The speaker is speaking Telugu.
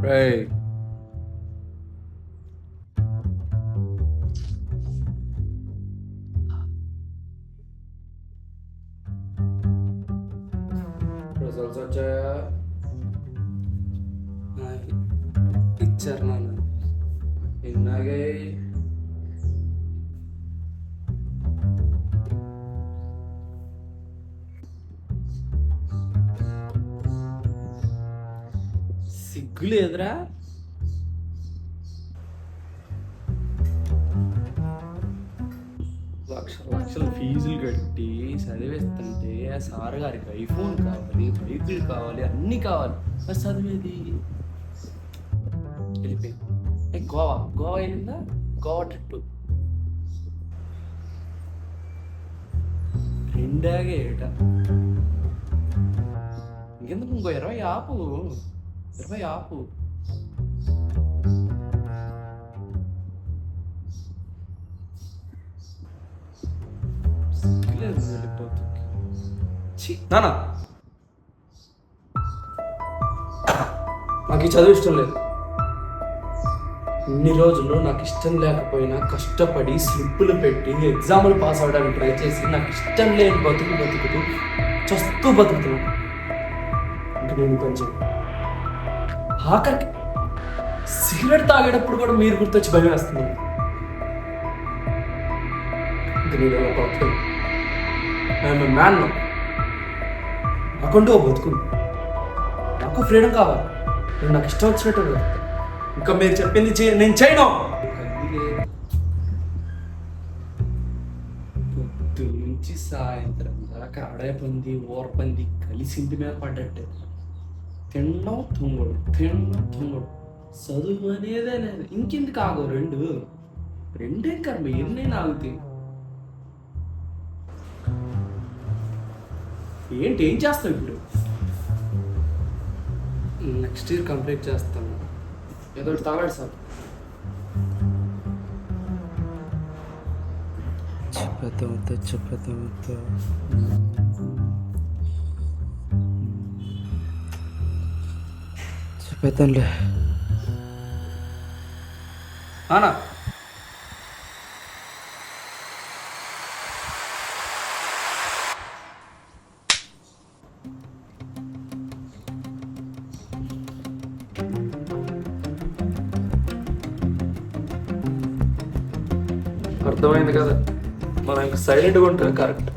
రేయ్ రిజల్ట్స్ వచ్చాయా? ఇచ్చారు నాన్న. ఎన్నాగే సిగ్గు లేదురా? లక్షల ఫీజులు కట్టి చదివేస్తుంటే ఆ సార్ గారికి ఐఫోన్ కావాలి, బైకులు కావాలి, అన్నీ కావాలి. మరి చదివేది వెళ్ళిపోయింది. గోవా వెళ్ళిందా? గోవా ట్రిప్ రెండాగే ఏట. ఇంకెందుకు ఇంకో 20 ఆపు. నానా నాకు ఈ చదువు ఇష్టం లేదు. ఇన్ని రోజులు నాకు ఇష్టం లేకపోయినా కష్టపడి స్లిప్పులు పెట్టి ఎగ్జాములు పాస్ అవ్వడానికి ట్రై చేసి నాకు ఇష్టం లేని బతుకుతూ చస్తూ బతుకుతున్నాను. ఇంక నేను కొంచెం ఆఖరికి సిగరెట్ తాగేటప్పుడు కూడా మీరు గుర్తొచ్చి భయం వేస్తున్నాను. ఇంక నేను ఎలా బతుకును? I'm man. నాకంటూ ఓ బతుకును. నాకు ఫ్రీడమ్ కావాలి. నేను నాకు ఇష్టం వచ్చినట్టు బతుకుతాను. ఇంకా మీరు చెప్పింది నేను చేయను. పొద్దు నుంచి సాయంత్రం దాకా అడైపోయింది ఓర్పంది కలిసి ఇంటి మీద పడ్డట్టే. తినడం తుంగడు చదువు అనేదే లేదు. ఇంకెందుకు ఆగో రెండే కర్మ ఎన్నైనా ఆగుతాయి. ఏం చేస్తావు ఇప్పుడు? నెక్స్ట్ ఇయర్ కంప్లీట్ చేస్తాను. ఏదో ఒకటి తాగాడు సార్. చెప్పేద్దాంలే. అనా అర్థమైంది కదా, మనం ఇంకా సైలెంట్గా ఉంటుంది కరెక్ట్.